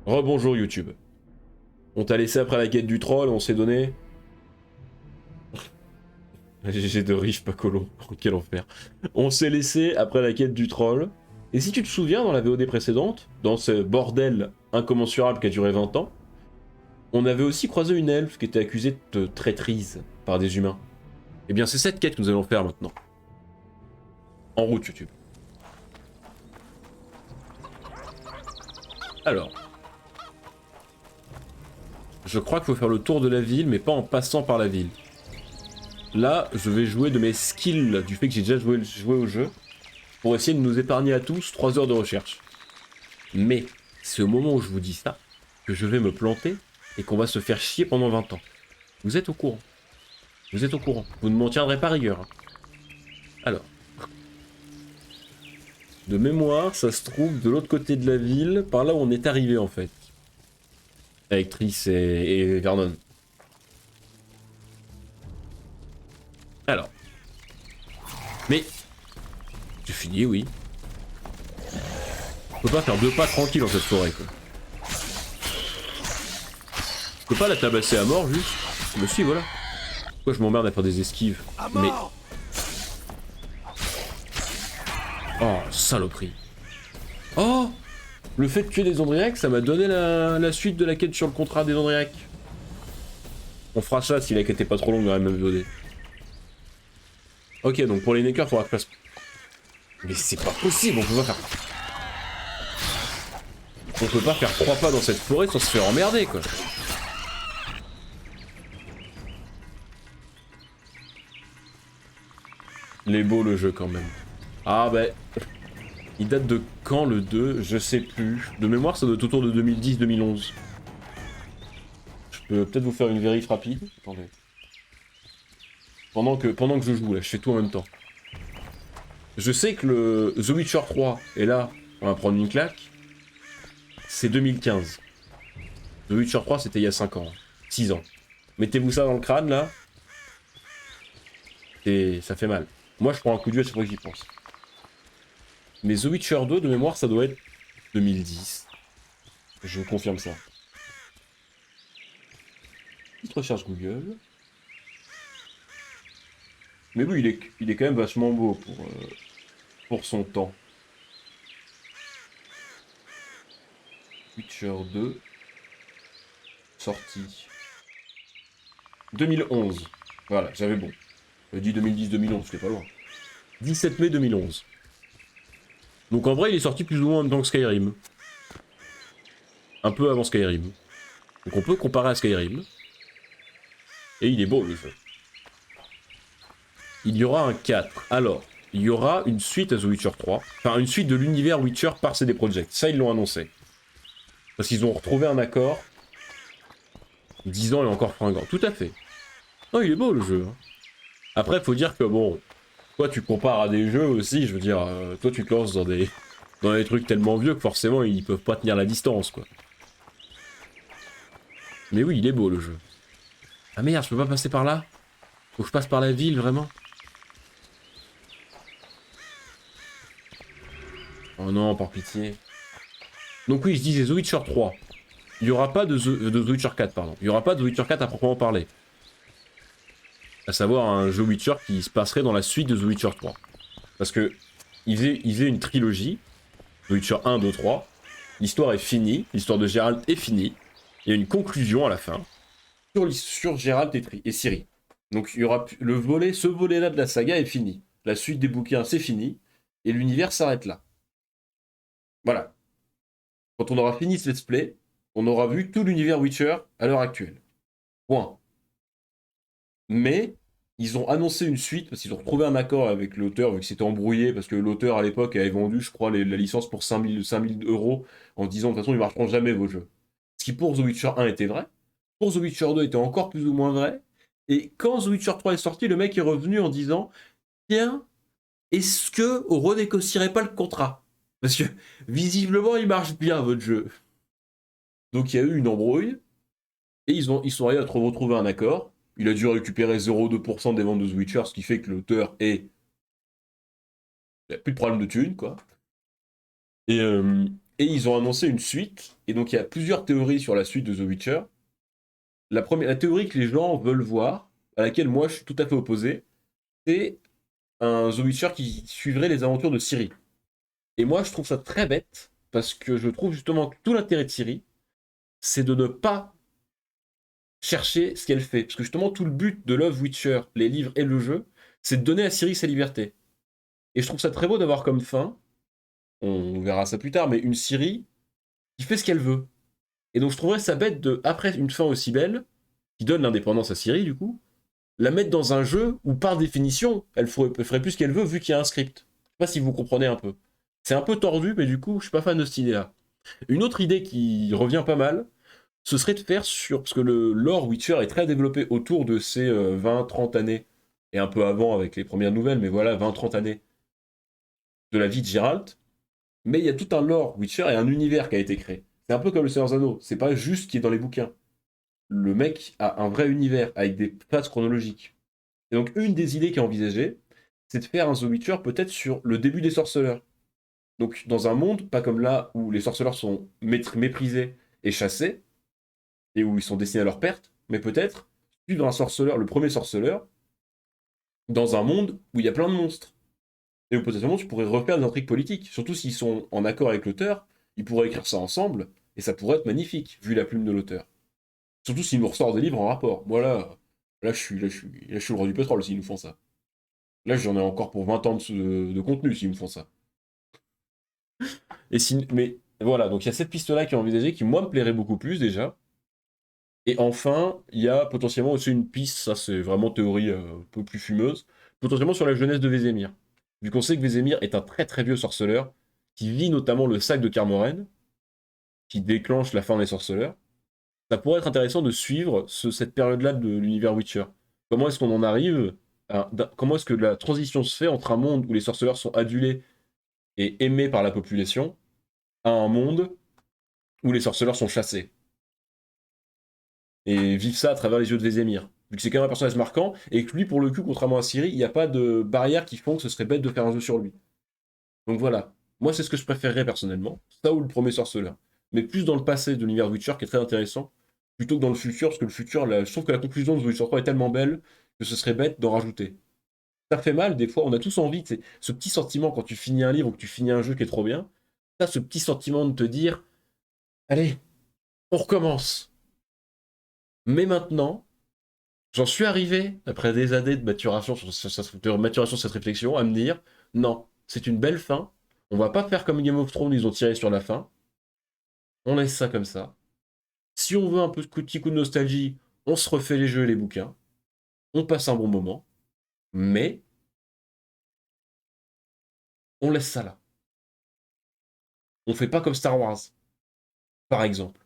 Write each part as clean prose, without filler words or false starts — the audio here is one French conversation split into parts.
Rebonjour YouTube. On t'a laissé après la quête du troll, on s'est donné... GG de riche pas colon, quel enfer. On s'est laissé après la quête du troll. Et si tu te souviens, dans la VOD précédente, dans ce bordel incommensurable qui a duré 20 ans, on avait aussi croisé une elfe qui était accusée de traîtrise par des humains. Et bien c'est cette quête que nous allons faire maintenant. En route YouTube. Alors... Je crois qu'il faut faire le tour de la ville, mais pas en passant par la ville. Là, je vais jouer de mes skills, du fait que j'ai déjà joué au jeu, pour essayer de nous épargner à tous 3 heures de recherche. Mais, c'est au moment où je vous dis ça, que je vais me planter, et qu'on va se faire chier pendant 20 ans. Vous êtes au courant. Vous êtes au courant. Vous ne m'en tiendrez pas rigueur. Hein. Alors. De mémoire, ça se trouve de l'autre côté de la ville, par là où on est arrivé en fait. Avec Triss et Vernon. Alors. Mais... C'est fini, oui. Je peux pas faire 2 pas tranquille dans cette forêt, quoi. Je peux pas la tabasser à mort, juste. Mais si, voilà. Pourquoi je m'emmerde à faire des esquives? Mais... Oh, saloperie. Oh! Le fait de tuer des Andriacs, ça m'a donné la suite de la quête sur le contrat des Andriacs. On fera ça si la quête est pas trop longue dans la même VOD. Ok, donc pour les Neckers, il faudra que je fasse... Mais c'est pas possible, on peut pas faire... On peut pas faire 3 pas dans cette forêt sans se faire emmerder, quoi. Il est beau le jeu quand même. Ah bah... Il date de quand le 2? Je sais plus. De mémoire, ça doit être autour de 2010-2011. Je peux peut-être vous faire une vérif rapide. Attendez. Pendant que je joue, là, je fais tout en même temps. Je sais que le The Witcher 3, et là, on va prendre une claque, c'est 2015. The Witcher 3, c'était il y a 5 ans. 6 ans. Mettez-vous ça dans le crâne, là. Et ça fait mal. Moi, je prends un coup de vieux à chaque fois que j'y pense. Mais The Witcher 2, de mémoire, ça doit être 2010. Je vous confirme ça. Petite recherche Google. Mais oui, il est quand même vachement beau pour son temps. Witcher 2. Sorti. 2011. Voilà, j'avais bon. Je dis 2010-2011, c'était pas loin. 17 mai 2011. Donc en vrai, il est sorti plus ou moins en même temps que Skyrim. Un peu avant Skyrim. Donc on peut comparer à Skyrim. Et il est beau le jeu. Il y aura un 4. Alors, il y aura une suite à The Witcher 3. Enfin, une suite de l'univers Witcher par CD Projekt. Ça, ils l'ont annoncé. Parce qu'ils ont retrouvé un accord. 10 ans et encore fringant. Tout à fait. Non, il est beau le jeu. Hein. Après, faut dire que bon... Toi, tu compares à des jeux aussi, je veux dire... toi, tu te lances dans des trucs tellement vieux que forcément, ils peuvent pas tenir la distance, quoi. Mais oui, il est beau le jeu. Ah merde, je peux pas passer par là? Faut que je passe par la ville, vraiment? Oh non, par pitié. Donc oui, je disais The Witcher 3. Il n'y aura pas de The Witcher 4, pardon. Il n'y aura pas de The Witcher 4 à proprement parler. À savoir un jeu Witcher qui se passerait dans la suite de The Witcher 3. Parce que il faisait une trilogie. The Witcher 1, 2, 3. L'histoire est finie. L'histoire de Geralt est finie. Il y a une conclusion à la fin. Sur Geralt et Ciri. Donc il y aura ce volet-là de la saga est fini. La suite des bouquins, c'est fini. Et l'univers s'arrête là. Voilà. Quand on aura fini ce let's play, on aura vu tout l'univers Witcher à l'heure actuelle. Point. Mais ils ont annoncé une suite parce qu'ils ont retrouvé un accord avec l'auteur vu que c'était embrouillé parce que l'auteur à l'époque avait vendu, je crois, la licence pour 5000 € en disant de toute façon ils marcheront jamais vos jeux. Ce qui pour The Witcher 1 était vrai, pour The Witcher 2 était encore plus ou moins vrai, et quand The Witcher 3 est sorti, le mec est revenu en disant tiens, est-ce que on renégocierait pas le contrat? Parce que visiblement il marche bien votre jeu. Donc il y a eu une embrouille, et ils sont allés à retrouver un accord. Il a dû récupérer 0,2% des ventes de The Witcher, ce qui fait que l'auteur il a plus de problème de thunes, quoi. Et Et ils ont annoncé une suite, et donc il y a plusieurs théories sur la suite de The Witcher. La théorie que les gens veulent voir, à laquelle moi je suis tout à fait opposé, c'est un The Witcher qui suivrait les aventures de Ciri. Et moi je trouve ça très bête, parce que je trouve justement que tout l'intérêt de Ciri, c'est de ne pas chercher ce qu'elle fait. Parce que justement tout le but de Love Witcher, les livres et le jeu, c'est de donner à Ciri sa liberté. Et je trouve ça très beau d'avoir comme fin, on verra ça plus tard, mais une Ciri qui fait ce qu'elle veut. Et donc je trouverais ça bête de, après une fin aussi belle, qui donne l'indépendance à Ciri du coup, la mettre dans un jeu où par définition, elle ferait plus ce qu'elle veut vu qu'il y a un script. Je sais pas si vous comprenez un peu. C'est un peu tordu, mais du coup, je suis pas fan de cette idée-là. Une autre idée qui revient pas mal, ce serait de faire sur... Parce que le lore Witcher est très développé autour de ces 20-30 années, et un peu avant avec les premières nouvelles, mais voilà, 20-30 années de la vie de Geralt. Mais il y a tout un lore Witcher et un univers qui a été créé. C'est un peu comme le Seigneur des Anneaux, c'est pas juste ce qui est dans les bouquins. Le mec a un vrai univers avec des phases chronologiques. Et donc, une des idées qui est envisagée, c'est de faire un The Witcher peut-être sur le début des sorceleurs. Donc, dans un monde, pas comme là où les sorceleurs sont méprisés et chassés, et où ils sont destinés à leur perte, mais peut-être suivre un sorceleur, le premier sorceleur, dans un monde où il y a plein de monstres. Et où potentiellement tu pourrais refaire des intrigues politiques. Surtout s'ils sont en accord avec l'auteur, ils pourraient écrire ça ensemble, et ça pourrait être magnifique, vu la plume de l'auteur. Surtout s'ils nous ressortent des livres en rapport. Moi là je suis le roi du pétrole s'ils nous font ça. Là j'en ai encore pour 20 ans de contenu s'ils me font ça. Mais voilà, donc il y a cette piste-là qui est envisagée, qui moi me plairait beaucoup plus déjà. Et enfin, il y a potentiellement aussi une piste, ça c'est vraiment théorie un peu plus fumeuse, potentiellement sur la jeunesse de Vézémir. Vu qu'on sait que Vézémir est un très très vieux sorceleur, qui vit notamment le sac de Kermoren, qui déclenche la fin des sorceleurs, ça pourrait être intéressant de suivre cette période-là de l'univers Witcher. Comment est-ce qu'on en arrive comment est-ce que la transition se fait entre un monde où les sorceleurs sont adulés et aimés par la population, à un monde où les sorceleurs sont chassés et vivent ça à travers les yeux de Vézémir. Vu que c'est quand même un personnage marquant, et que lui, pour le coup, contrairement à Ciri, il n'y a pas de barrières qui font que ce serait bête de faire un jeu sur lui. Donc voilà. Moi, c'est ce que je préférerais personnellement. Ça ou le premier sorceleur. Mais plus dans le passé de l'univers Witcher, qui est très intéressant, plutôt que dans le futur, parce que le futur, là, je trouve que la conclusion de The Witcher 3 est tellement belle que ce serait bête d'en rajouter. Ça fait mal, des fois, on a tous envie, c'est ce petit sentiment quand tu finis un livre ou que tu finis un jeu qui est trop bien, t'as ce petit sentiment de te dire, allez, on recommence. Mais maintenant, j'en suis arrivé, après des années de maturation, de cette réflexion, à me dire, non, c'est une belle fin, on va pas faire comme Game of Thrones, ils ont tiré sur la fin, on laisse ça comme ça. Si on veut un petit coup de nostalgie, on se refait les jeux et les bouquins, on passe un bon moment, mais on laisse ça là. On fait pas comme Star Wars, par exemple.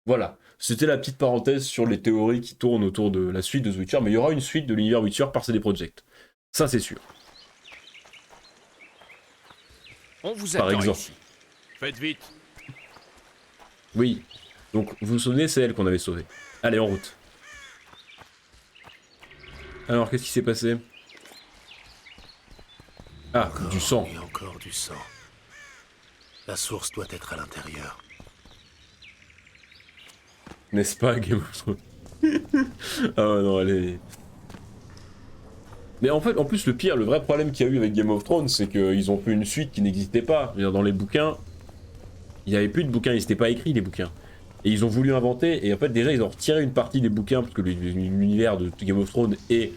Voilà, c'était la petite parenthèse sur les théories qui tournent autour de la suite de The Witcher, mais il y aura une suite de l'univers Witcher par CD Projekt. Ça, c'est sûr. On vous Par attend exemple. ici. Faites vite. Oui. Donc, vous vous souvenez, c'est elle qu'on avait sauvée. Allez, en route. Alors, qu'est-ce qui s'est passé? Ah, Encore du sang. et encore du sang. La source doit être à l'intérieur. N'est-ce pas, Game of Thrones? Ah ouais, non, elle est... Mais en fait, en plus, le pire, le vrai problème qu'il y a eu avec Game of Thrones, c'est qu'ils ont fait une suite qui n'existait pas. Je veux dire, dans les bouquins, il n'y avait plus de bouquins, ils n'étaient pas écrits, les bouquins. Et ils ont voulu inventer, et en fait, déjà, ils ont retiré une partie des bouquins, parce que l'univers de Game of Thrones est...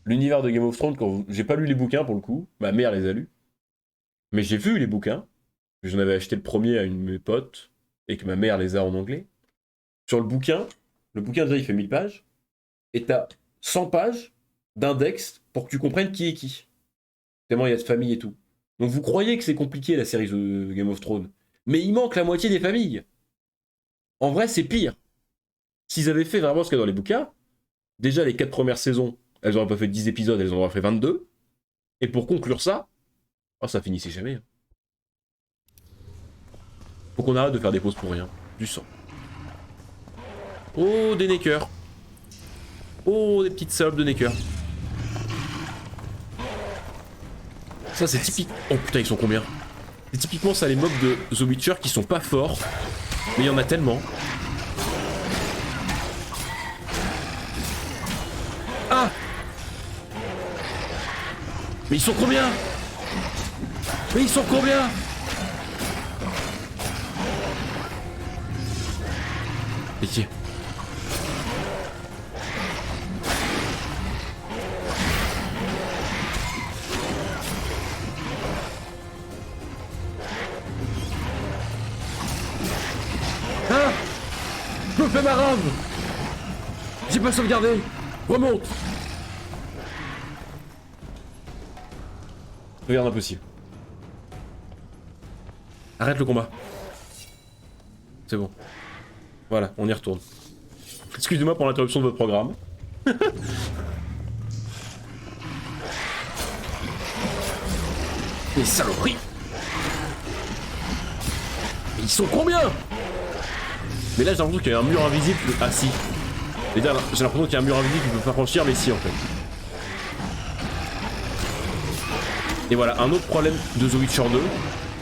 L'univers de Game of Thrones, j'ai pas lu les bouquins, pour le coup, ma mère les a lus. Mais j'ai vu les bouquins, j'en avais acheté le premier à une de mes potes, et que ma mère les a en anglais. Sur le bouquin déjà il fait 1000 pages, et t'as 100 pages d'index pour que tu comprennes qui est qui. Tellement il y a de familles et tout. Donc vous croyez que c'est compliqué la série de Game of Thrones, mais il manque la moitié des familles. En vrai c'est pire. S'ils avaient fait vraiment ce qu'il y a dans les bouquins, déjà les 4 premières saisons, elles auraient pas fait 10 épisodes, elles en auraient fait 22. Et pour conclure ça, oh, ça finissait jamais. Faut qu'on arrête de faire des pauses pour rien. Du sang. Oh, des neckers. Oh, des petites salopes de neckers. Ça, c'est typique. Oh putain, ils sont combien? C'est typiquement ça les mobs de The Witcher qui sont pas forts, mais il y en a tellement. Ah! Mais ils sont combien? Mais ils sont combien? Pitié. Ah! Je me fais ma rave! J'ai pas sauvegardé! Remonte! Regarde impossible. Arrête le combat. C'est bon. Voilà, on y retourne. Excusez-moi pour l'interruption de votre programme. Les saloperies! Ils sont combien? Mais là j'ai l'impression qu'il y a un mur invisible. Ah si. J'ai l'impression qu'il y a un mur invisible qui peut pas franchir, mais si en fait. Et voilà, un autre problème de The Witcher 2,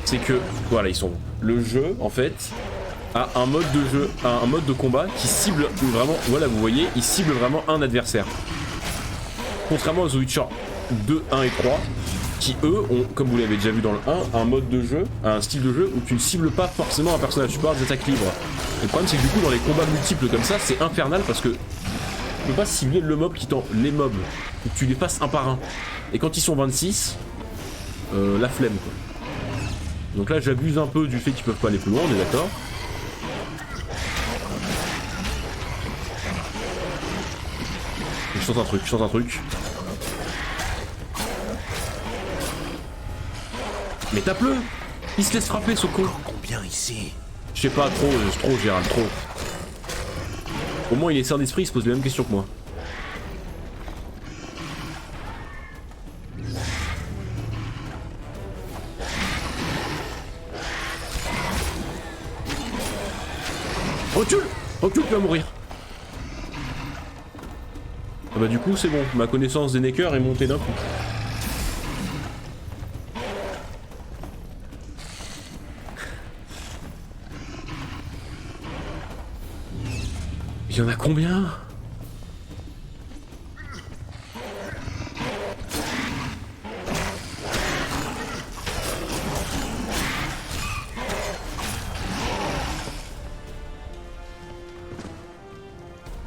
c'est que, voilà, ils sont bons. Le jeu, en fait, a un mode de jeu, un mode de combat qui cible vraiment, voilà, vous voyez, il cible vraiment un adversaire. Contrairement aux The Witcher 2, 1 et 3, qui eux ont, comme vous l'avez déjà vu dans le 1, un mode de jeu, un style de jeu où tu ne cibles pas forcément un personnage, tu parles des attaques libres. Et le problème c'est que du coup dans les combats multiples comme ça, c'est infernal parce que tu peux pas cibler le mob qui t'en... les mobs, faut que tu les passes un par un. Et quand ils sont 26, la flemme quoi. Donc là j'abuse un peu du fait qu'ils peuvent pas aller plus loin, on est d'accord. Je tente un truc. Mais tape-le! Il se laisse frapper ce con! Combien ici? Je sais pas, trop Gérald, trop. Au moins il est sain d'esprit, il se pose les mêmes questions que moi. Recule! Recule, tu vas mourir! Ah bah du coup c'est bon, ma connaissance des neckers est montée d'un coup. Il y en a combien?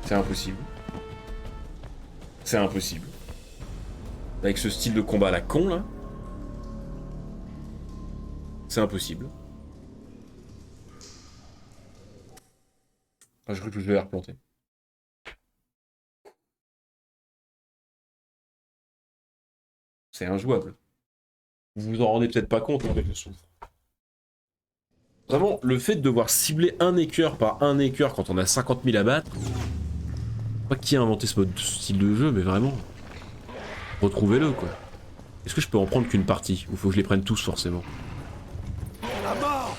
C'est impossible. C'est impossible. Avec ce style de combat à la con là. C'est impossible. Ah, je crois que je vais la replanter. C'est injouable. Vous vous en rendez peut-être pas compte avec le son. Vraiment, le fait de devoir cibler un écœur par un écœur quand on a 50 000 à battre. Pas qui a inventé ce style de jeu, mais vraiment. Retrouvez-le quoi. Est-ce que je peux en prendre qu'une partie? Ou faut que je les prenne tous forcément? À mort!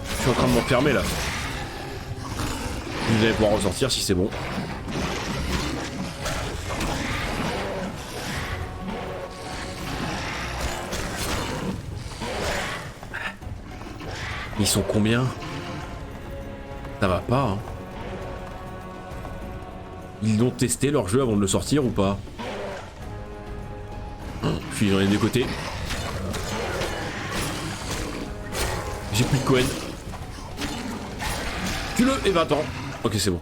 Je suis en train de m'enfermer là. Vous allez pouvoir ressortir si c'est bon. Ils sont combien? Ça va pas, hein. Ils ont testé leur jeu avant de le sortir ou pas? Puis j'en ai des côtés. J'ai plus de Cohen. Tue-le et va-t'en. Ok, c'est bon.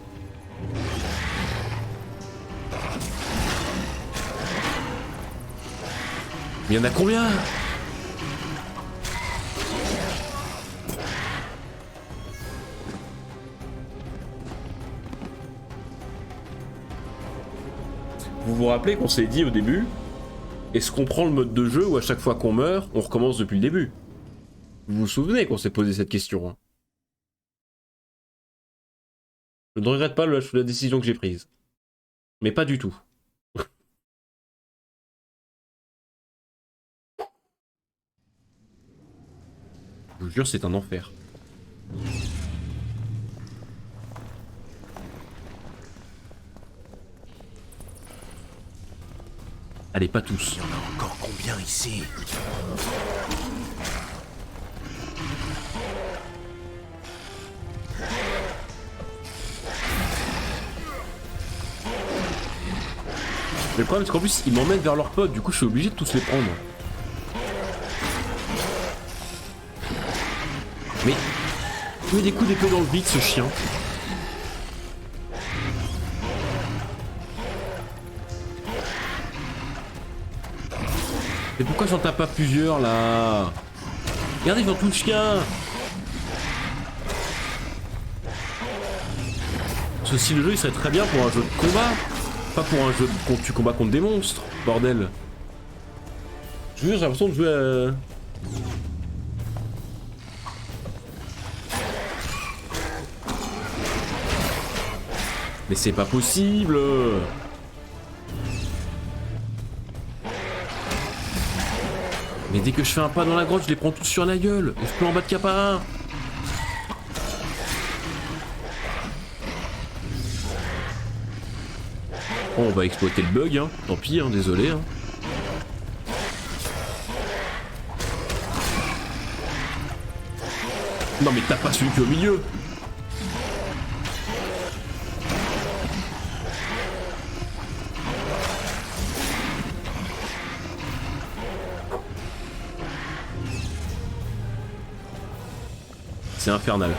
Mais il y en a combien? Vous vous rappelez qu'on s'est dit au début, est-ce qu'on prend le mode de jeu ou à chaque fois qu'on meurt, on recommence depuis le début? Vous vous souvenez qu'on s'est posé cette question, hein? Je ne regrette pas la décision que j'ai prise. Mais pas du tout. Je vous jure, c'est un enfer. Allez, pas tous. Il y en a encore combien ici? Mais le problème c'est qu'en plus ils m'emmènent vers leurs potes, du coup je suis obligé de tous les prendre. Mais il met des coups d'épée dans le vide ce chien. Mais pourquoi j'en tape pas plusieurs là? Regardez, j'en touche qu'un. Ce style de jeu il serait très bien pour un jeu de combat. Pas pour un jeu où tu combats contre des monstres, bordel. Je veux dire, j'ai l'impression de jouer à... Mais c'est pas possible. Mais dès que je fais un pas dans la grotte, je les prends tous sur la gueule. Et je peux en battre qu'à pas un. Bon, on va exploiter le bug, hein. Tant pis, hein, désolé. Hein. Non mais t'as pas celui qui est au milieu. C'est infernal.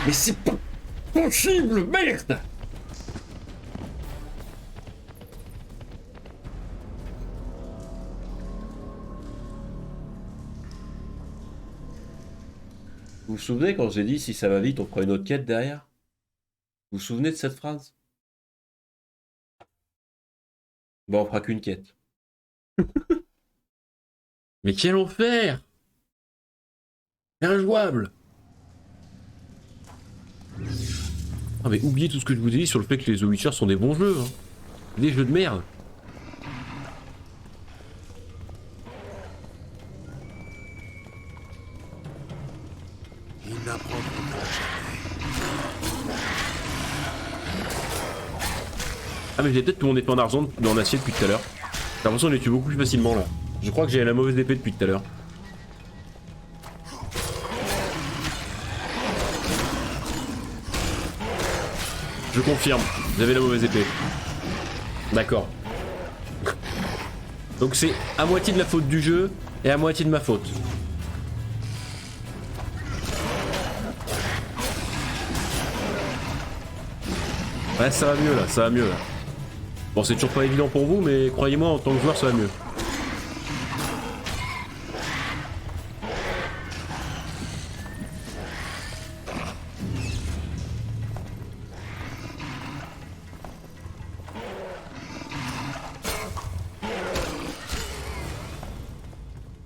Mais c'est pas possible, merde! Vous vous souvenez quand j'ai dit si ça va vite, on prend une autre quête derrière? Vous vous souvenez de cette phrase? Bon, on fera qu'une quête. Mais quel enfer! Injouable! Ah mais oubliez tout ce que je vous ai dit sur le fait que les The Witcher sont des bons jeux, hein. Des jeux de merde. Ils n'apprendront jamais. Ah mais j'ai peut-être tout mon épée en argent dans l'acier depuis tout à l'heure. J'ai l'impression de les tue beaucoup plus facilement là. Je crois que j'ai la mauvaise épée depuis tout à l'heure. Je confirme, j'avais la mauvaise épée. D'accord. Donc c'est à moitié de la faute du jeu et à moitié de ma faute. Ouais, ça va mieux là, ça va mieux là. Bon, c'est toujours pas évident pour vous, mais croyez-moi, en tant que joueur, ça va mieux.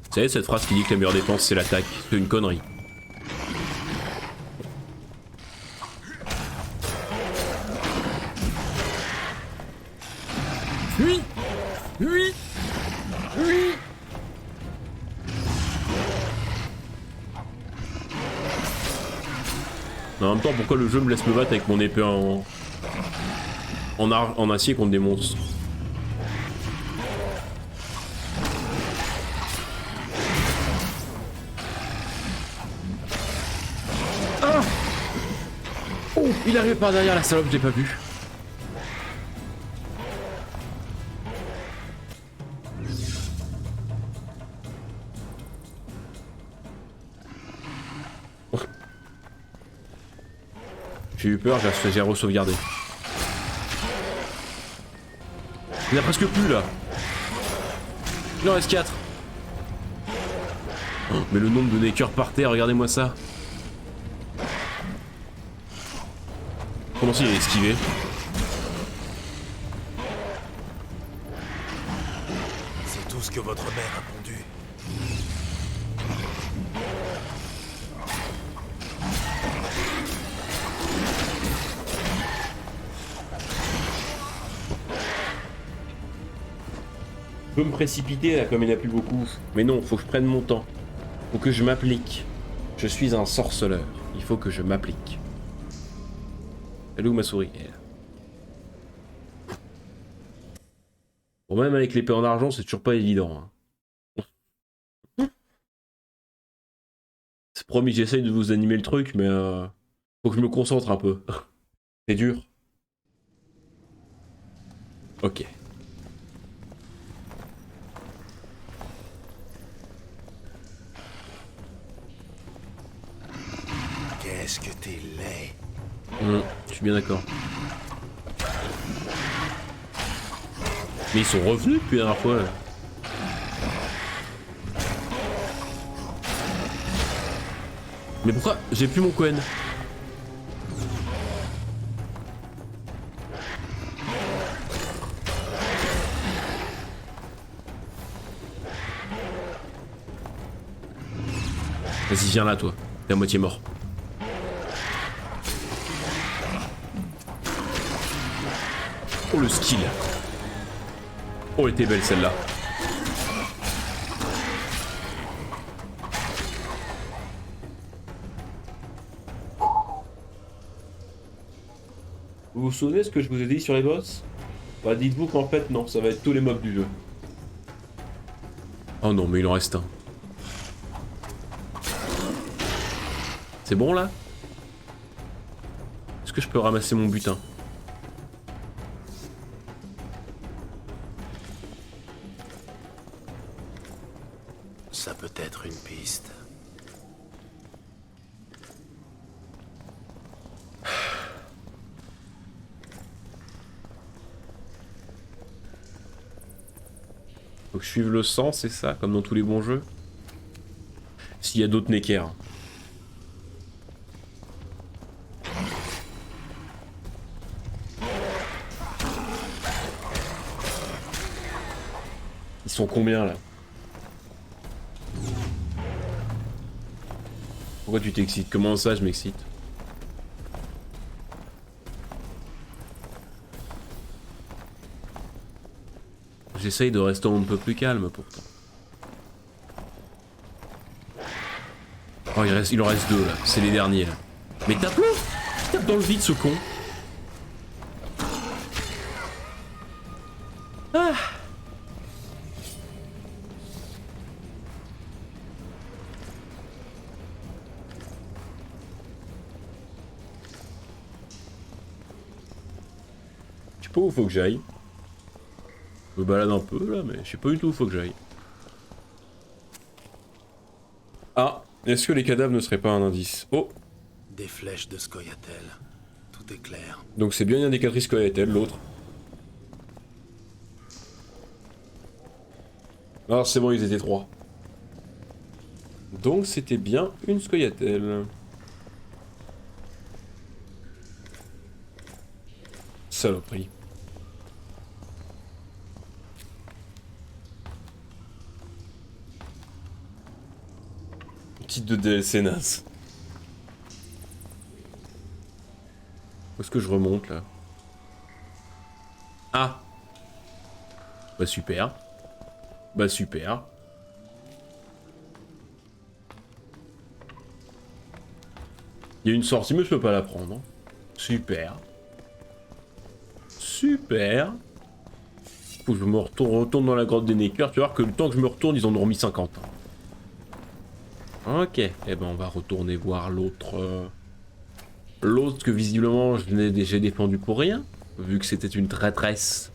Vous savez cette phrase qui dit que la meilleure défense c'est l'attaque, c'est une connerie. Oui, oui, oui. En même temps, pourquoi le jeu me laisse me battre avec mon épée en acier contre des monstres? Ah! Oh, il arrive par derrière la salope, je l'ai pas vu. J'ai eu peur, j'ai re-sauvegardé. Il n'y en a presque plus là. Il en reste 4. Oh, mais le nombre de neckers par terre, regardez-moi ça. Comment s'il est esquivé? C'est tout ce que votre mère a pondu. Je peux me précipiter là comme il n'y en a plus beaucoup. Mais non, faut que je prenne mon temps. Faut que je m'applique. Je suis un sorceleur. Il faut que je m'applique. Elle est où ma souris? Elle est là. Bon, même avec l'épée en argent, c'est toujours pas évident. Hein. C'est promis, j'essaye de vous animer le truc, mais faut que je me concentre un peu. C'est dur. Ok. Qu'est-ce que t'es laid. Je suis bien d'accord. Mais ils sont revenus depuis la dernière fois. Là. Mais pourquoi j'ai plus mon Cohen? Vas-y, viens là, toi. T'es à moitié mort. Oh, le skill. Oh, elle était belle, celle-là. Vous vous souvenez ce que je vous ai dit sur les boss? Bah, dites-vous qu'en fait, non, ça va être tous les mobs du jeu. Oh non, mais il en reste un. C'est bon, là? Est-ce que je peux ramasser mon butin? Ça peut être une piste. Faut que je suive le sang, c'est ça, comme dans tous les bons jeux? S'il y a d'autres Necker. Ils sont combien là? Pourquoi tu t'excites? Comment ça je m'excite? J'essaye de rester un peu plus calme pourtant. Oh il en reste deux là, c'est les derniers là. Mais tape-le! Tape dans le vide ce con! Ah! Je sais pas où faut que j'aille. Je me balade un peu là, mais je sais pas du tout où faut que j'aille. Ah! Est-ce que les cadavres ne seraient pas un indice? Oh! Des flèches de Scoia'tael. Tout est clair. Donc c'est bien une indicatrice Coyatel, l'autre. Ah c'est bon, ils étaient trois. Donc c'était bien une Scoia'tael. Saloperie. Titre de DLC naze. Où est-ce que je remonte là? Ah! Bah super. Bah super. Il y a une sortie mais je peux pas la prendre. Super. Super. Faut que je me retourne dans la grotte des Necker. Tu vas voir que le temps que je me retourne, ils en ont mis 50. Ok. Eh ben on va retourner voir l'autre... L'autre que visiblement j'ai défendu pour rien. Vu que c'était une traîtresse.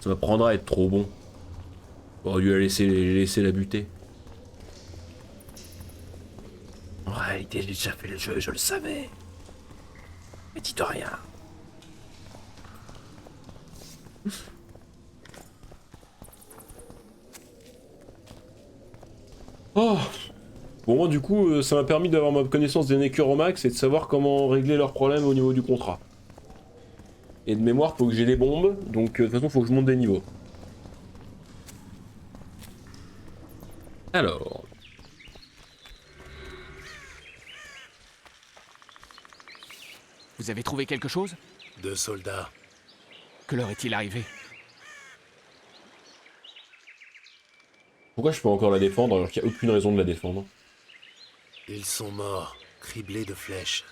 Ça m'apprendra à être trop bon. J'aurais dû laisser la buter. En réalité, j'ai déjà fait le jeu, je le savais. Mais dites rien. Oh! Bon, moi, du coup, ça m'a permis d'avoir ma connaissance des Necker au max et de savoir comment régler leurs problèmes au niveau du contrat. Et de mémoire, faut que j'ai des bombes, donc de toute façon, faut que je monte des niveaux. Alors... Vous avez trouvé quelque chose? 2 soldats. Que leur est-il arrivé? Pourquoi je peux encore la défendre alors qu'il n'y a aucune raison de la défendre? Ils sont morts, criblés de flèches.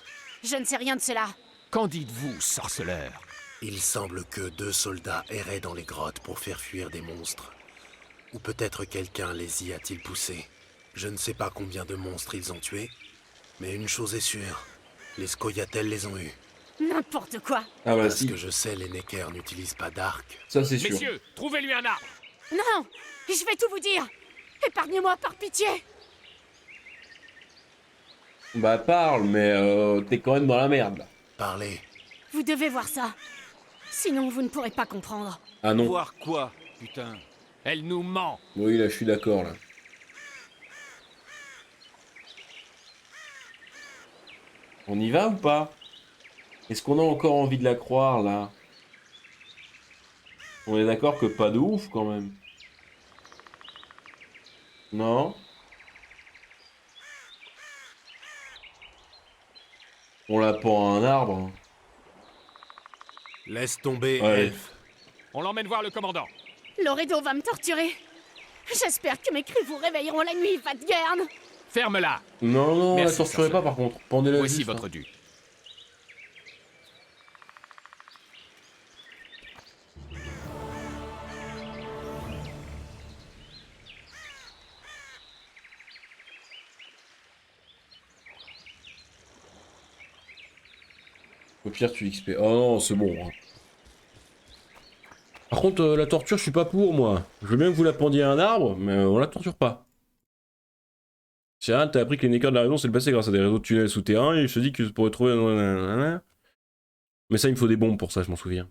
Je ne sais rien de cela. Qu'en dites-vous, sorceleur? Il semble que 2 soldats erraient dans les grottes pour faire fuir des monstres. Ou peut-être quelqu'un les y a-t-il poussés. Je ne sais pas combien de monstres ils ont tués, mais une chose est sûre, les Scoia'tael les ont eus. N'importe quoi. Ah bah Parce si, que je sais, les Neckers n'utilisent pas d'arc. ça c'est sûr. Messieurs, trouvez-lui un arbre! Non, je vais tout vous dire. Épargnez-moi par pitié. Bah parle, mais t'es quand même dans la merde là. Parlez. Vous devez voir ça. Sinon, vous ne pourrez pas comprendre. Ah non. Voir quoi, putain? Elle nous ment! Oui, là je suis d'accord là. On y va ou pas? Est-ce qu'on a encore envie de la croire là? On est d'accord que pas de ouf quand même. Non? On la pend à un arbre. Hein. Laisse tomber, Ouais. elfe. On l'emmène voir le commandant. Loredo va me torturer. J'espère que mes cris vous réveilleront la nuit, Vadgern. Ferme-la! Non, non, Merci, la torturez pas sorceleur. par contre. Pendez-la Voici juste, votre hein. dû. Au pire, tu XP. Oh non, c'est bon. Hein. Par contre, la torture, je suis pas pour moi. Je veux bien que vous la pendiez à un arbre, mais on la torture pas. Tiens, t'as appris que les Neckers de la raison, c'est le passé grâce à des réseaux de tunnels souterrains, et je te dis que pour retrouver... Mais ça, il me faut des bombes pour ça, je m'en souviens.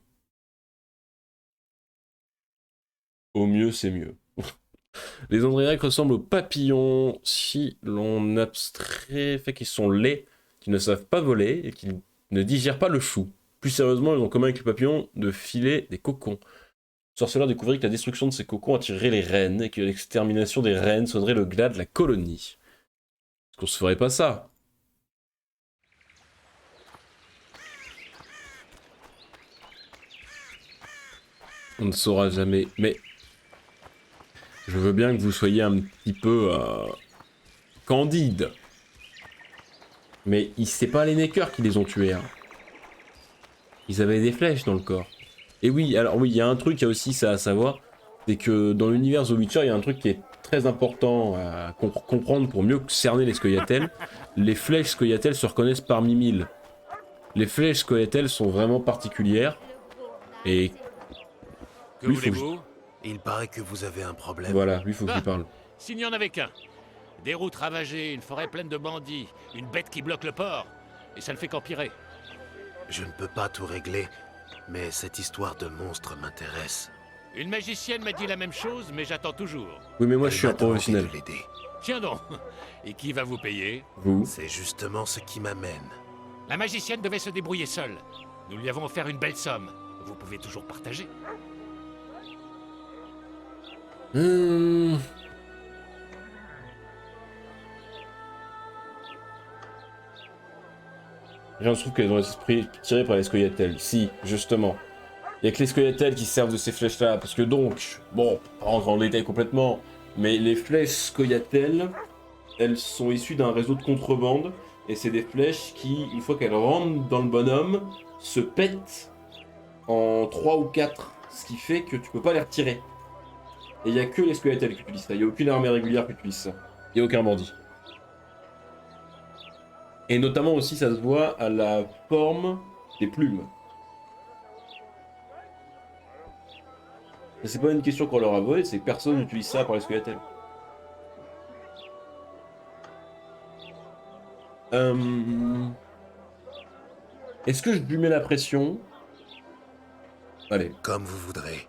Au mieux, c'est mieux. Les Andréacs ressemblent aux papillons si l'on abstrait fait qu'ils sont laids, qu'ils ne savent pas voler et qu'ils ne digèrent pas le chou. Plus sérieusement, ils ont en commun avec les papillons de filer des cocons. Sorceleur découvrit que la destruction de ces cocons attirerait les reines et que l'extermination des reines sonnerait le glas de la colonie. Est-ce qu'on se ferait pas ça? On ne saura jamais, mais... Je veux bien que vous soyez un petit peu... candide. Mais c'est pas les Neckers qui les ont tués, hein. Ils avaient des flèches dans le corps. Et oui, alors oui, il y a un truc, il y a aussi ça à savoir, c'est que dans l'univers The Witcher, il y a un truc qui est très important à comprendre pour mieux cerner les Scoia'tael. Les flèches Scoia'tael se reconnaissent parmi 1000. Les flèches Scoia'tael sont vraiment particulières. Et Que Oui, faut que voulez-vous? Il paraît que vous avez un problème. voilà, lui, faut que je lui parle. S'il n'y en avait qu'un. Des routes ravagées, une forêt pleine de bandits, une bête qui bloque le port. Et ça ne fait qu'empirer. Je ne peux pas tout régler, mais cette histoire de monstre m'intéresse. Une magicienne m'a dit la même chose, mais j'attends toujours. Oui, mais moi, Elle je suis un m'a demandé professionnel. de l'aider. Tiens donc. Et qui va vous payer? Vous? C'est justement ce qui m'amène. La magicienne devait se débrouiller seule. Nous lui avons offert une belle somme. Vous pouvez toujours partager. Rien se trouve qu'elle est dans l'esprit tiré par les Scoia'tael. Si, justement. Il y a que les Scoia'tael qui servent de ces flèches-là, parce que donc, bon, pas rentrer en détail complètement, mais les flèches Scoia'tael, elles sont issues d'un réseau de contrebande, et c'est des flèches qui, une fois qu'elles rentrent dans le bonhomme, se pètent en 3 ou 4, ce qui fait que tu peux pas les retirer. Et il y a que les Scoia'tael qui utilisent ça, il y a aucune armée régulière qui utilise ça. Il y a aucun bandit. Et notamment aussi, ça se voit à la forme des plumes. Et c'est pas une question qu'on leur a volé, c'est que personne n'utilise ça pour les Scoia'tael. Est-ce que je lui mets la pression? Allez. Comme vous voudrez.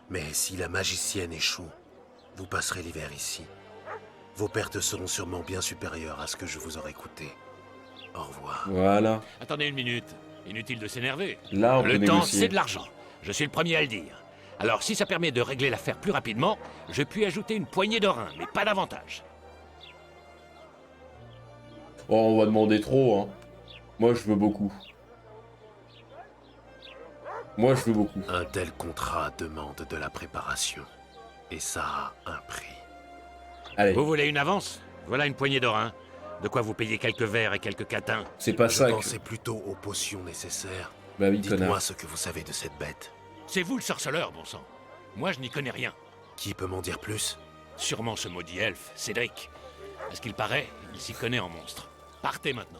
Mais si la magicienne échoue, vous passerez l'hiver ici. Vos pertes seront sûrement bien supérieures à ce que je vous aurais coûté. Au revoir. Voilà. Attendez une minute. Inutile de s'énerver. Là, on peut Le temps, négocier. c'est de l'argent. Je suis le premier à le dire. Alors, si ça permet de régler l'affaire plus rapidement, je puis ajouter une poignée de reins, mais pas davantage. Oh, on va demander trop, hein. Moi, je veux beaucoup. Moi, je veux beaucoup. Un tel contrat demande de la préparation. Et ça a un prix. Allez, Vous voulez une avance? Voilà une poignée d'or, hein. De quoi vous payer quelques verres et quelques catins. c'est pas Je ça que... pensais plutôt aux potions nécessaires. Bah oui, Dites-moi connard. ce que vous savez de cette bête. C'est vous le sorceleur, bon sang. Moi, je n'y connais rien. Qui peut m'en dire plus? Sûrement ce maudit elfe, Cédric. À ce qu'il paraît, il s'y connaît en monstres. Partez maintenant.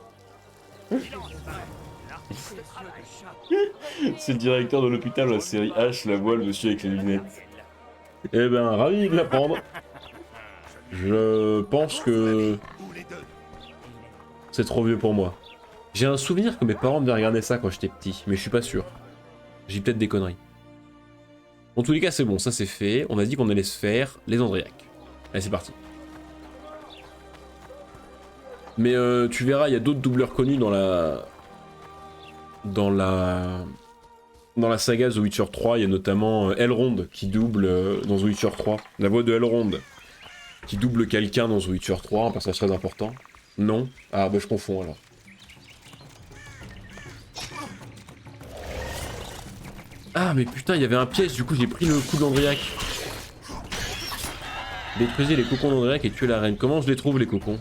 C'est le directeur de l'hôpital de la série H, la voix, le monsieur avec les lunettes. Eh ben, ravi de l'apprendre. Je pense que... c'est trop vieux pour moi. J'ai un souvenir que mes parents me regardaient ça quand j'étais petit, mais je suis pas sûr. J'ai peut-être des conneries. En tous les cas, c'est bon, ça c'est fait. On a dit qu'on allait se faire les Andriaques. Allez, c'est parti. Mais tu verras, il y a d'autres doubleurs connus dans la... Dans la saga The Witcher 3, il y a notamment Elrond qui double dans The Witcher 3. La voix de Elrond qui double quelqu'un dans The Witcher 3, un personnage très important. Non? Ah bah je confonds alors. Ah mais putain, il y avait un piège, du coup j'ai pris le coup d'Andriac. Détruisez les cocons d'Andriac et tuez la reine. Comment je les trouve les cocons?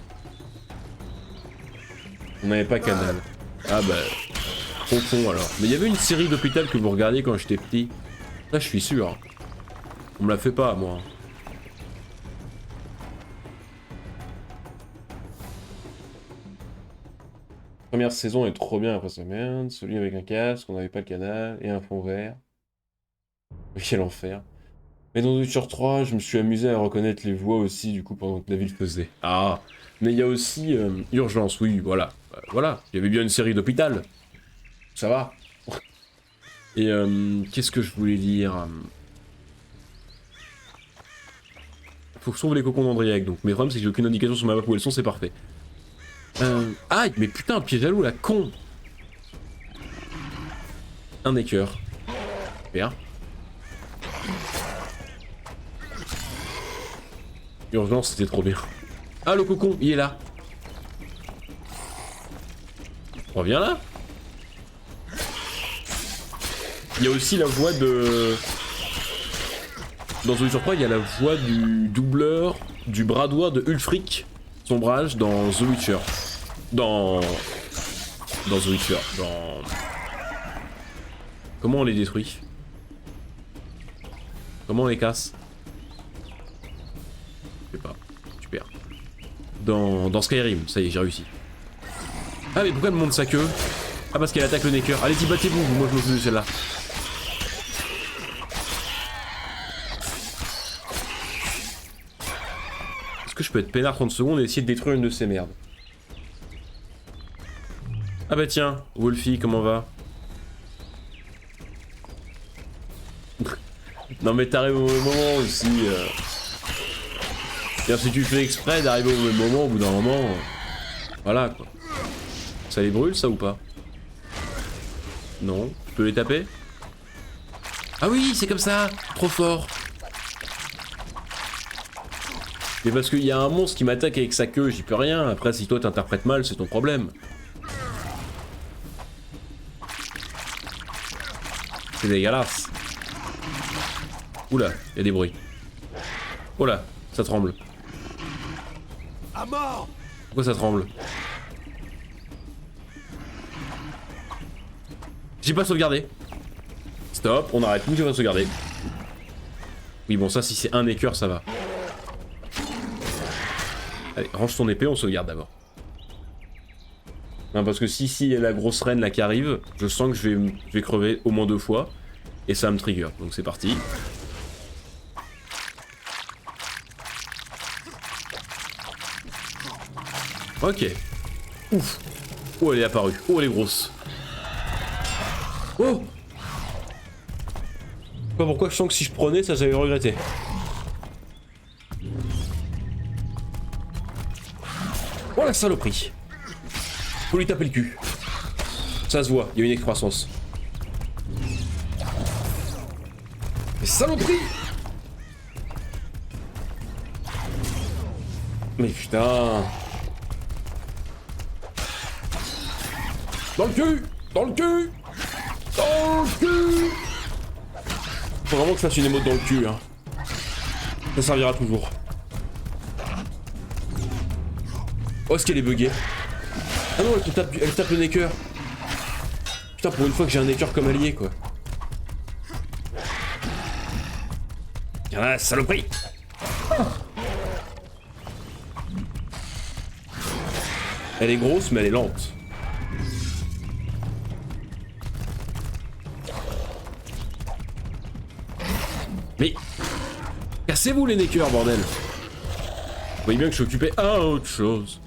On n'avait pas Canal. Ah bah... confond alors. Mais il y avait une série d'hôpital que vous regardiez quand j'étais petit. Ça, je suis sûr. On me la fait pas, moi. Première saison est trop bien après sa merde. Celui avec un casque, on n'avait pas le canal, et un fond vert. Quel enfer. Mais dans The Witcher 3, je me suis amusé à reconnaître les voix aussi, du coup, pendant que la ville faisait. Ah. Mais il y a aussi Urgence, oui, voilà. Voilà, il y avait bien une série d'hôpital. Ça va. Et qu'est-ce que je voulais dire? Faut que je trouve les cocons d'Andriac, donc. Mais le problème, c'est que j'ai aucune indication sur ma map où elles sont, c'est parfait. Aïe, mais putain, piège à loup, la con. Un écœur. Super. Urgence, c'était trop bien. Ah, le cocon, il est là. Reviens là. Il y a aussi la voix de... Dans The Witcher 3, il y a la voix du doubleur du bras droit de Ulfric, son brage, dans The Witcher. Dans The Witcher. Dans... Comment on les détruit? Comment on les casse? Je sais pas. Super. Dans Skyrim, ça y est, j'ai réussi. Ah mais pourquoi elle monte sa queue? Ah parce qu'elle attaque le Necker. Allez-y, battez-vous, moi je me fous de celle-là. Est-ce que je peux être peinard 30 secondes et essayer de détruire une de ces merdes? Ah bah tiens, Wolfie, comment va? Non mais t'arrives au mauvais moment aussi. C'est-à-dire si tu fais exprès d'arriver au mauvais moment, au bout d'un moment... Voilà quoi. Ça les brûle ça ou pas? Non. Je peux les taper? Ah oui, c'est comme ça. Trop fort. Mais parce qu'il y a un monstre qui m'attaque avec sa queue, j'y peux rien. Après, si toi t'interprètes mal, c'est ton problème. C'est dégueulasse. Oula, il y a des bruits. Oh là, ça tremble. À mort! Pourquoi ça tremble? J'ai pas sauvegardé. Stop, on arrête tout, j'ai pas sauvegardé. Oui bon ça si c'est un écœur ça va. Allez, range ton épée, on sauvegarde d'abord. Non parce que si il y a la grosse reine là qui arrive, je sens que je vais crever au moins 2 fois. Et ça me trigger, donc c'est parti. Ok. Ouf. Oh elle est apparue, oh elle est grosse. Oh! Je sais pas pourquoi je sens que si je prenais ça j'allais regretter. Oh la saloperie! Faut lui taper le cul. Ça se voit, il y a une excroissance. Mais saloperie! Mais putain! Dans le cul! Dans le cul! Dans le cul! Faut vraiment que je fasse une émote dans le cul, hein. Ça servira toujours. Oh, est-ce qu'elle est buggée? Ah non, elle tape le Necker. Putain, pour une fois que j'ai un Necker comme allié, quoi. Ah, saloperie! Elle est grosse, mais elle est lente. Mais... Cassez-vous les Neckers, bordel! Vous voyez bien que je suis occupé à autre chose.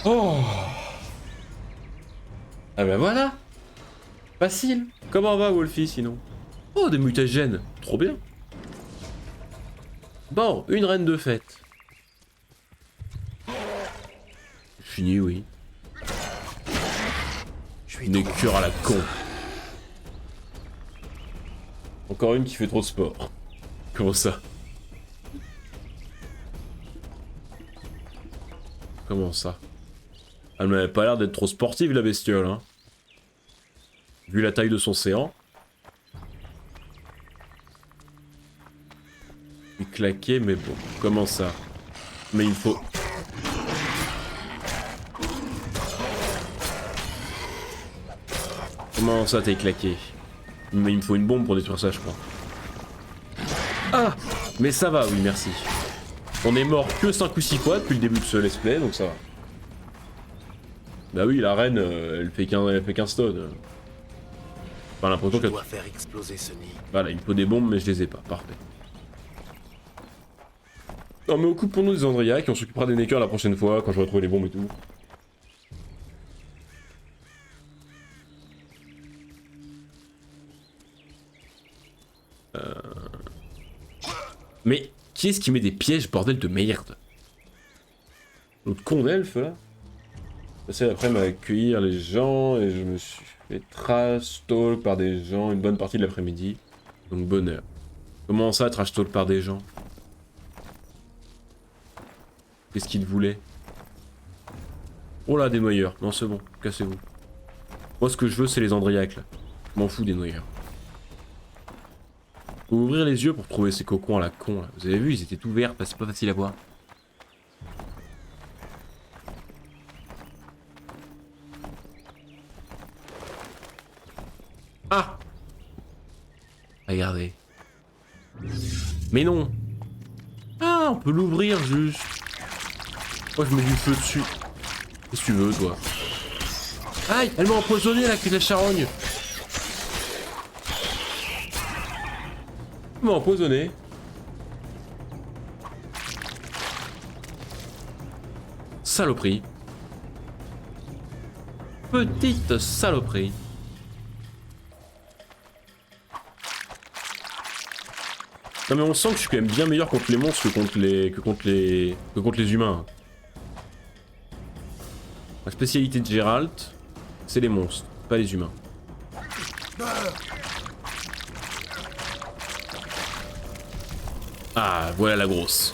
Oh! Ah ben voilà! Facile! Comment va Wolfie sinon? Oh, des mutagènes! Trop bien! Bon, une reine de fête. Fini, oui. Je suis Une cure à la con. Encore une qui fait trop de sport. Comment ça? Comment ça? Elle m'avait pas l'air d'être trop sportive la bestiole, hein. Vu la taille de son séant. Il claquait, mais bon, comment ça? Mais il faut... Comment ça t'es claqué? Mais il me faut une bombe pour détruire ça, je crois. Ah! Mais ça va, oui, merci. On est mort que 5 ou 6 fois depuis le début de ce let's play, donc ça va. Bah oui, la reine, elle fait 15 tonnes. Enfin, l'impression Je qu'elle... dois faire exploser ce nid. Voilà, il me faut des bombes, mais je les ai pas. Parfait. Non, mais occupons-nous des Andriacs et on s'occupera des Neckers la prochaine fois, quand j'aurai trouvé les bombes et tout. Mais qui est-ce qui met des pièges, bordel de merde? L'autre con d'elfe, là? Passé l'après-midi à accueillir les gens et je me suis fait trash talk par des gens une bonne partie de l'après-midi. Donc bonheur. Comment ça, trash talk par des gens? Qu'est-ce qu'ils voulaient? Oh là, des noyeurs. Non, c'est bon, cassez-vous. Moi, ce que je veux, c'est les Andriacs, là. Je m'en fous des noyeurs. Faut ouvrir les yeux pour trouver ces cocons à la con, là. Vous avez vu, ils étaient tout verts, c'est pas facile à voir. Ah! Regardez. Mais non! Ah, on peut l'ouvrir juste. Moi, je mets du feu dessus. Qu'est-ce que tu veux, toi? Aïe! Elle m'a empoisonné, la clé de la charogne! Elle m'a empoisonné. Saloperie. Petite saloperie. Non mais on sent que je suis quand même bien meilleur contre les monstres que contre les humains. La spécialité de Gérald, c'est les monstres, pas les humains. Ah, voilà la grosse.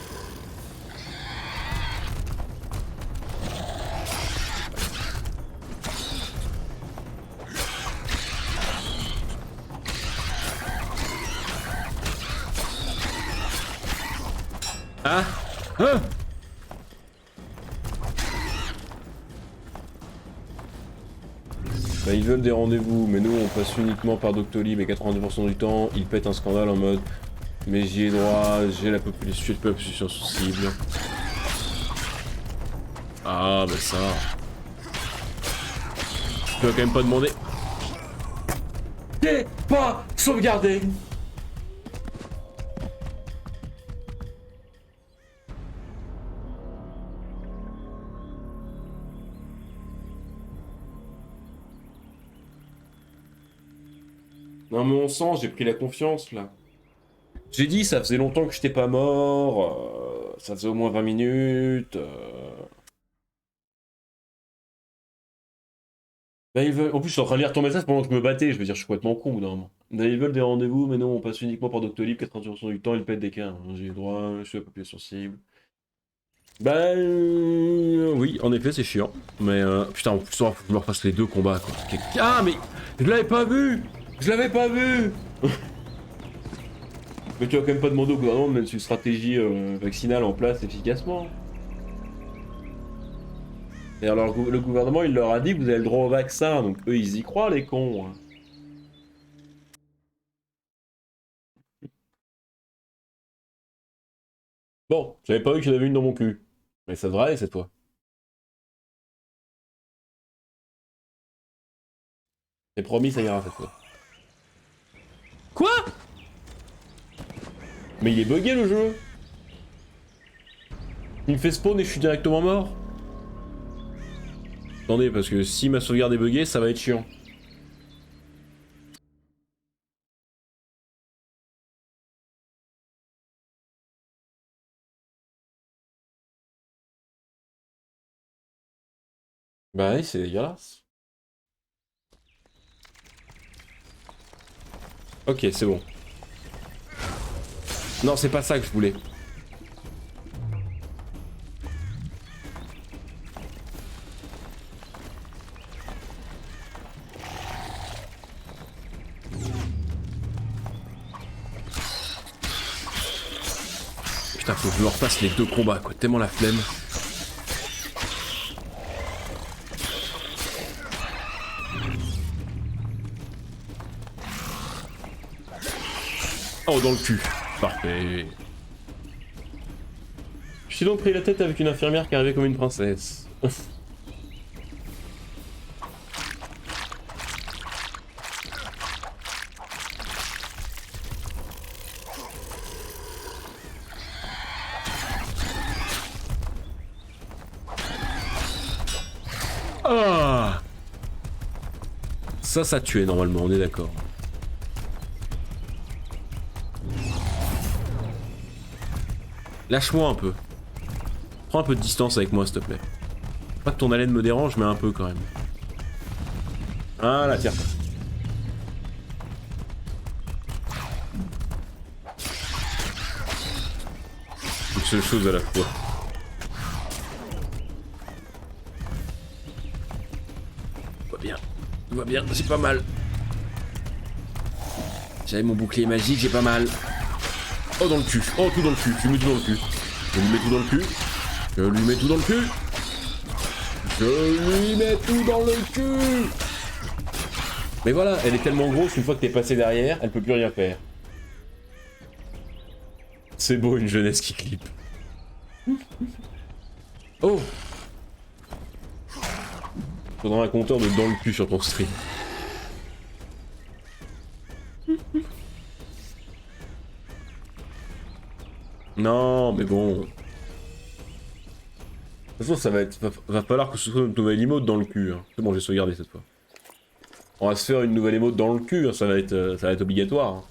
Ah! Ah! Bah, ils veulent des rendez-vous, mais nous on passe uniquement par Doctolib et 90% du temps, ils pètent un scandale en mode mais j'y ai droit, j'ai la population sensible. Ah bah ça. Tu vas quand même pas demander. T'es pas sauvegardé. Non mais on sent, j'ai pris la confiance là. J'ai dit, ça faisait longtemps que j'étais pas mort, ça faisait au moins 20 minutes. Bah, ils veulent... En plus, je suis en train de lire ton message pendant que je me battais, je veux dire, je suis complètement con au bout d'un moment. Bah, ils veulent des rendez-vous, mais non, on passe uniquement par Doctolib, 90% du temps, ils pètent des cas. J'ai le droit, je suis la population cible. Bah oui, en effet c'est chiant. Mais putain en plus faut que je me refasse les deux combats quoi. Ah mais je l'avais pas vu. Je l'avais pas vu. Mais tu vas quand même pas demander au gouvernement de mettre une stratégie vaccinale en place efficacement. Et alors le gouvernement il leur a dit que vous avez le droit au vaccin, donc eux ils y croient les cons. Bon, j'avais pas vu qu'il y en avait une dans mon cul. Mais ça devrait aller cette fois. C'est promis, ça ira cette fois. Quoi? Mais il est bugué le jeu. Il me fait spawn et je suis directement mort. Attendez, parce que si ma sauvegarde est buggée, ça va être chiant. Bah oui, c'est dégueulasse. Ok, c'est bon. Non, c'est pas ça que je voulais. Putain, faut que je me refasse les deux combats, quoi. Tellement la flemme. Oh, dans le cul. Parfait. Je suis donc pris la tête avec une infirmière qui arrivait comme une princesse. Ah, ça tuait normalement, on est d'accord. Lâche-moi un peu. Prends un peu de distance avec moi, s'il te plaît. Pas que ton haleine me dérange, mais un peu quand même. Ah là, tiens. Une seule chose à la fois. Tout va bien. Tout va bien, c'est pas mal. J'avais mon bouclier magique, j'ai pas mal. Oh, dans le cul. Oh, tout dans le cul. Je lui mets tout dans le cul. Je lui mets tout dans le cul. Je lui mets tout dans le cul. Je lui mets tout dans le cul. Mais voilà, elle est tellement grosse, une fois que t'es passé derrière, elle peut plus rien faire. C'est beau, une jeunesse qui clip. Oh. Faudra un compteur de dans le cul sur ton stream. Non, mais bon. De toute façon, ça va être. Va falloir que ce soit une nouvelle emote dans le cul. Hein. C'est bon, j'ai sauvegardé cette fois. On va se faire une nouvelle emote dans le cul, hein. Ça va être obligatoire. Hein.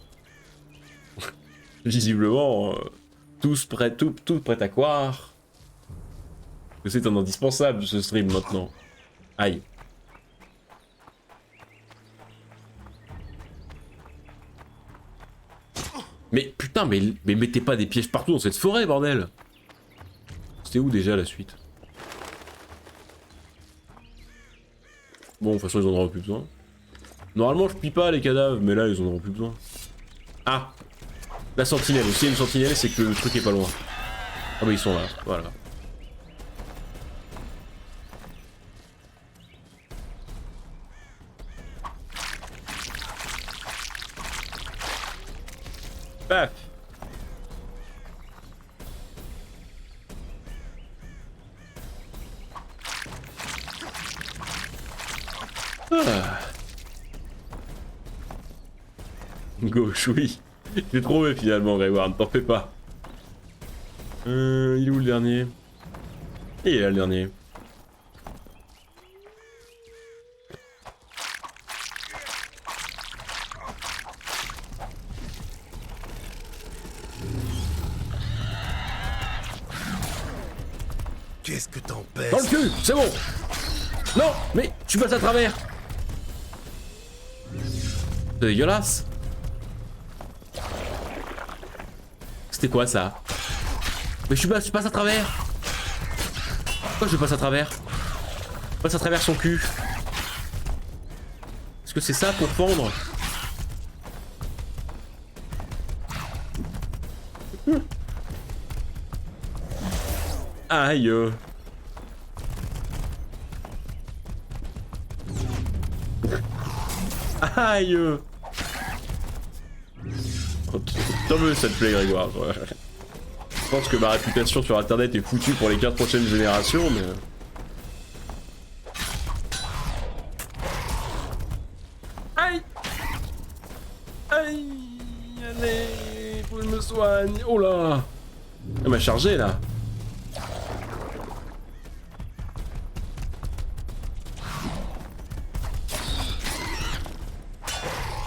Visiblement, tous prêts, tout prêt à croire que c'est un indispensable ce stream maintenant. Aïe. Mais putain, mais mettez pas des pièges partout dans cette forêt, bordel. C'était où déjà la suite? Bon, de toute façon, ils en auront plus besoin. Normalement, je pille pas les cadavres, mais là, ils en auront plus besoin. Ah! La sentinelle. Aussi, une sentinelle, c'est que le truc est pas loin. Ah bah, ils sont là. Voilà. Paf! Ah. Gauche, oui. J'ai trouvé finalement, Grégoire, ne t'en fais pas. Il est où le dernier? Il est là le dernier. Qu'est-ce que t'en pèses? Dans le cul, c'est bon. Non, mais tu passes à travers. C'est dégueulasse. C'était quoi ça? Mais je passe à travers. Pourquoi je passe à travers? Je passe à travers son cul. Est-ce que c'est ça pour fendre? Aïe. Aïe. Tant mieux ça te plaît Grégoire. Je pense que ma réputation sur internet est foutue pour les 4 prochaines générations, mais... Aïe. Aïe. Allez, faut que je me soigne. Oh là. Elle m'a chargé là.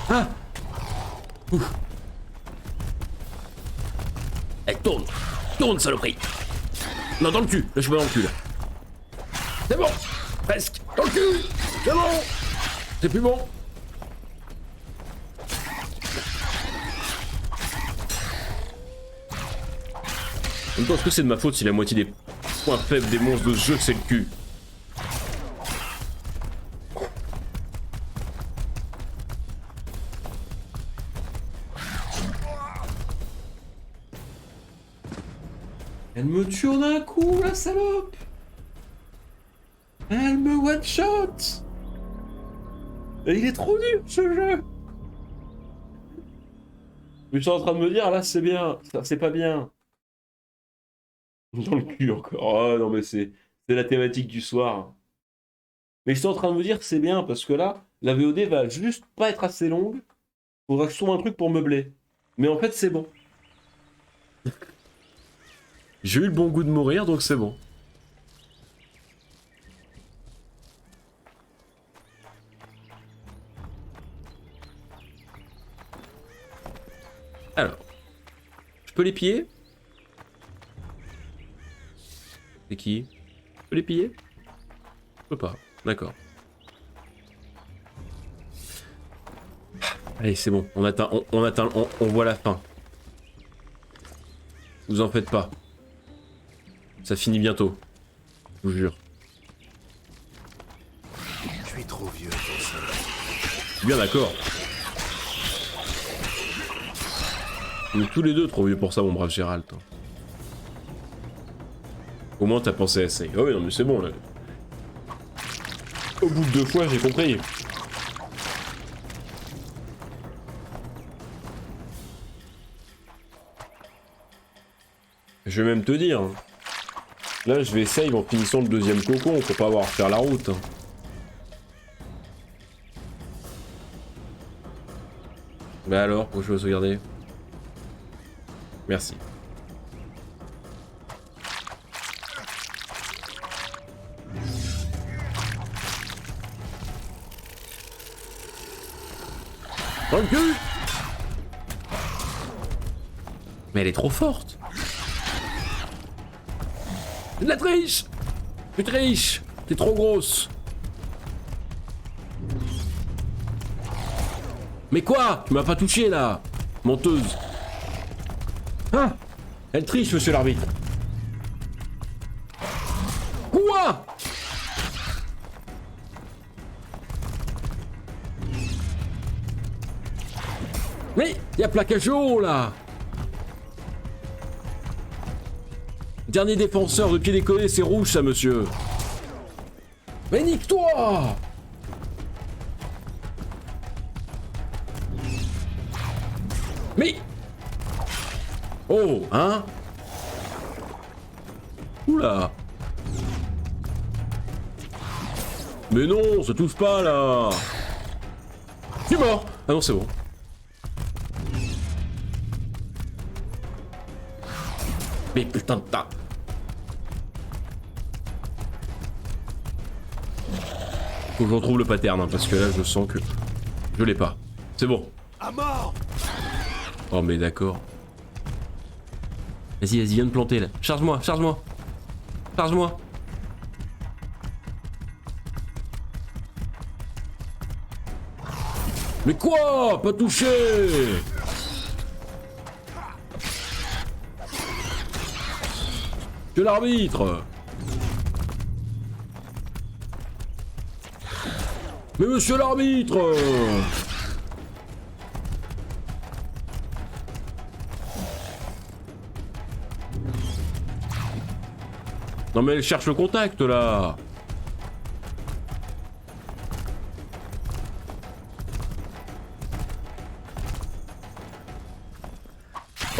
Ah. Ouf. Elle tourne. Tourne, saloperie. Non, dans le cul. Là, je suis pas dans le cul, là. C'est bon. Presque. Dans le cul. C'est bon. C'est plus bon. En même temps, est-ce que c'est de ma faute si la moitié des points faibles des monstres de ce jeu, c'est le cul? Elle me tue en un coup, la salope! Elle me one-shot! Et il est trop dur, ce jeu! Mais je suis en train de me dire, là, c'est bien. Ça, c'est pas bien. Dans le cul, encore. Oh, non, mais c'est la thématique du soir. Mais je suis en train de me dire que c'est bien, parce que là, la VOD va juste pas être assez longue. Faudra que je trouve un truc pour meubler. Mais en fait, c'est bon. J'ai eu le bon goût de mourir, donc c'est bon. Alors. Je peux les piller? C'est qui? Je peux les piller? Je peux pas. D'accord. Allez, c'est bon. On atteint, on voit la fin. Vous en faites pas. Ça finit bientôt. Je vous jure. Je suis trop vieux pour ça. Je suis bien d'accord. On est tous les deux trop vieux pour ça, mon brave Gérald. Au moins t'as pensé à essayer. Oh oui, non mais c'est bon là. Au bout de 2 fois, j'ai compris. Je vais même te dire. Là, je vais save en finissant le 2e cocon pour pas avoir à faire la route. Bah alors, pourquoi je veux sauvegarder? Merci. Dans le cul! Mais elle est trop forte! C'est de la triche! Tu triches! T'es trop grosse! Mais quoi? Tu m'as pas touché là! Menteuse! Ah! Elle triche, monsieur l'arbitre! Quoi? Mais y a plaquage haut là! Dernier défenseur de pied décollé, c'est rouge ça, monsieur! Mais nique-toi! Mais... Oh, hein? Oula! Mais non, ça touche pas là! Tu es mort! Ah non, c'est bon. Mais putain de tas! Faut que je retrouve le pattern, hein, parce que là je sens que je l'ai pas. C'est bon. À mort! Oh mais d'accord. Vas-y, vas-y, viens de planter là. Charge-moi, charge-moi. Charge-moi. Mais quoi? Pas touché! Que l'arbitre! Mais monsieur l'arbitre Non mais elle cherche le contact là.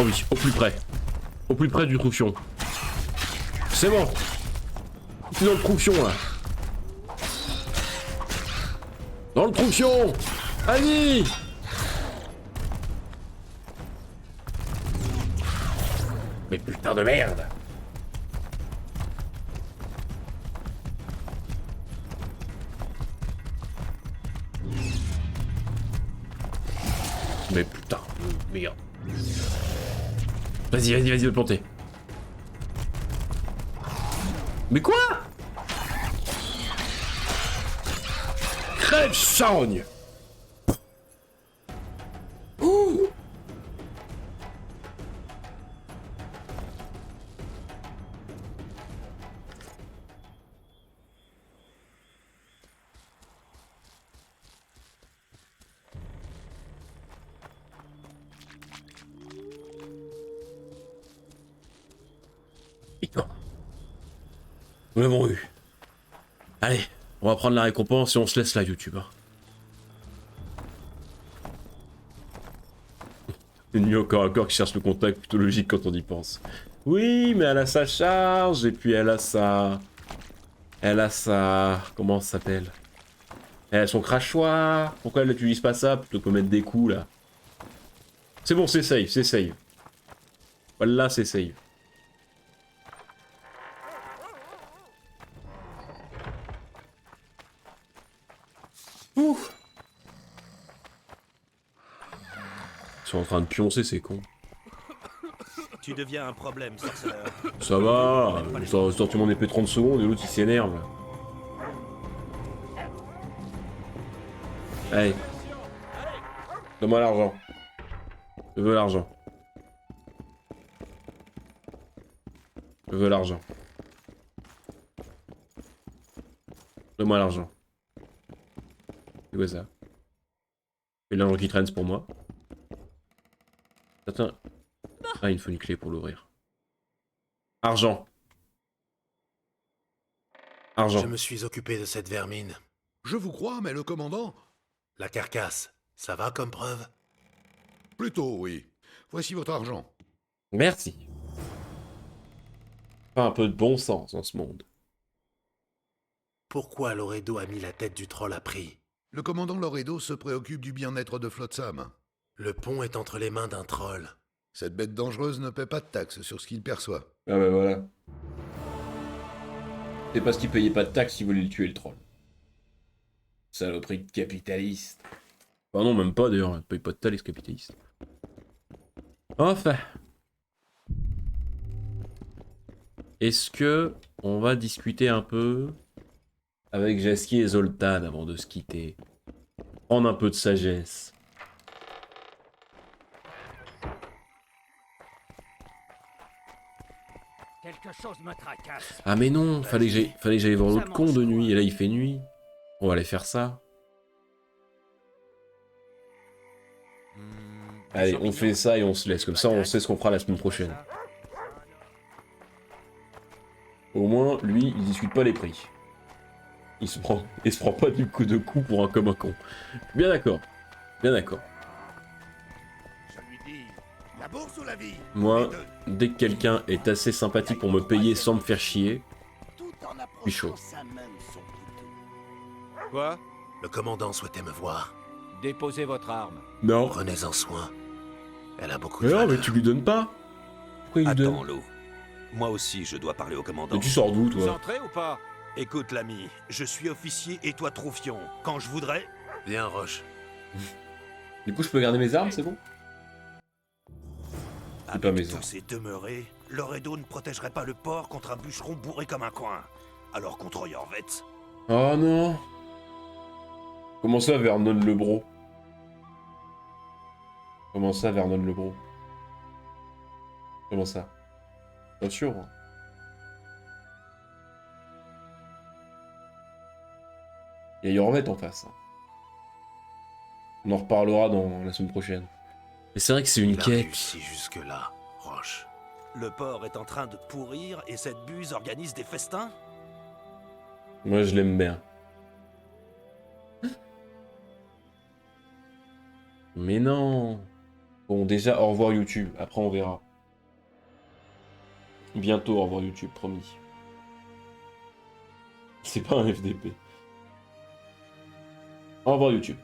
Oh oui, au plus près. Au plus près du troufion. C'est bon. C'est dans le troufion là. Dans le troufion. Allez. Mais putain de merde. Mais putain, merde. Vas-y, vas-y, vas-y, planter. Mais quoi? Crève charogne. Ouh. Nous l'avons eu. Allez, on va prendre la récompense et on se laisse là, YouTube. Hein. Ennemi au corps à corps qui cherche le contact, plutôt logique quand on y pense. Oui, mais elle a sa charge, et puis elle a sa... Comment ça s'appelle? Elle a son crachoir. Pourquoi elle n'utilise pas ça plutôt que mettre des coups, là? C'est bon, c'est safe, c'est safe. Voilà, c'est safe. Ouf. Ils sont en train de pioncer, c'est con. Tu deviens un problème, sorceleur. Ça va, j'ai sorti mon épée 30 secondes et l'autre il s'énerve. Allez. Donne-moi l'argent. Je veux l'argent. Je veux l'argent. Donne-moi l'argent. C'est quoi ça? Et l'argent qui traîne, c'est pour moi. Attends. Ah, il me faut une clé pour l'ouvrir. Argent. Argent. Je me suis occupé de cette vermine. Je vous crois, mais le commandant... La carcasse, ça va comme preuve? Plutôt, oui. Voici votre argent. Merci. Pas un peu de bon sens dans ce monde. Pourquoi Loredo a mis la tête du troll à prix? Le commandant Loredo se préoccupe du bien-être de Flotsam. Le pont est entre les mains d'un troll. Cette bête dangereuse ne paie pas de taxes sur ce qu'il perçoit. Ah bah voilà. C'est parce qu'il payait pas de taxes qu'il voulait le tuer, le troll. Saloperie de capitaliste. Enfin non, même pas d'ailleurs, il paye pas de taxes, capitaliste. Enfin. Est-ce que on va discuter un peu avec Jaski et Zoltan avant de se quitter? Prendre un peu de sagesse. Quelque chose me tracasse. Ah mais non, fallait que j'aille voir l'autre con de nuit, et là il fait nuit. On va aller faire ça. Allez, on fait ça et on se laisse, comme ça on sait ce qu'on fera la semaine prochaine. Au moins, lui, il discute pas les prix. Il se prend pas du coup de coup pour un comme un con. Bien d'accord. Bien d'accord. Je lui dis, la bourse ou la vie? Moi, dès que quelqu'un est assez sympathique pour me payer sans me faire chier, Tout en je suis chaud. approchant sa main de son couteau. Quoi? Le commandant souhaitait me voir. Déposez votre arme. Non. Prenez-en soin. Elle a beaucoup Mais de non, mais valeur. tu lui donnes pas. Pourquoi il lui donne? Attends, Lou. Moi aussi, je dois parler au commandant. Mais tu sors d'où, Vous toi? entrez ou pas? Écoute, l'ami, je suis officier et toi troufion. Quand je voudrais... Viens, Roche. Du coup, je peux garder mes armes, c'est bon? C'est pas mes Avec armes. tous ces demeurés, Loredo ne protégerait pas le port contre un bûcheron bourré comme un coin. Alors contre Yorvets... Oh non. Comment ça, Vernon le bro? Comment ça, Vernon le bro? Comment ça? Bien sûr. Il y a Yorvet en face. Hein. On en reparlera dans la semaine prochaine. Mais c'est vrai que c'est une Il a quête. réussi jusque-là, Roche. Le port est en train de pourrir et cette buse organise des festins? Moi, je l'aime bien. Mais non. Bon, déjà, au revoir YouTube. Après, on verra. Bientôt, au revoir YouTube, promis. C'est pas un FDP. Au revoir YouTube.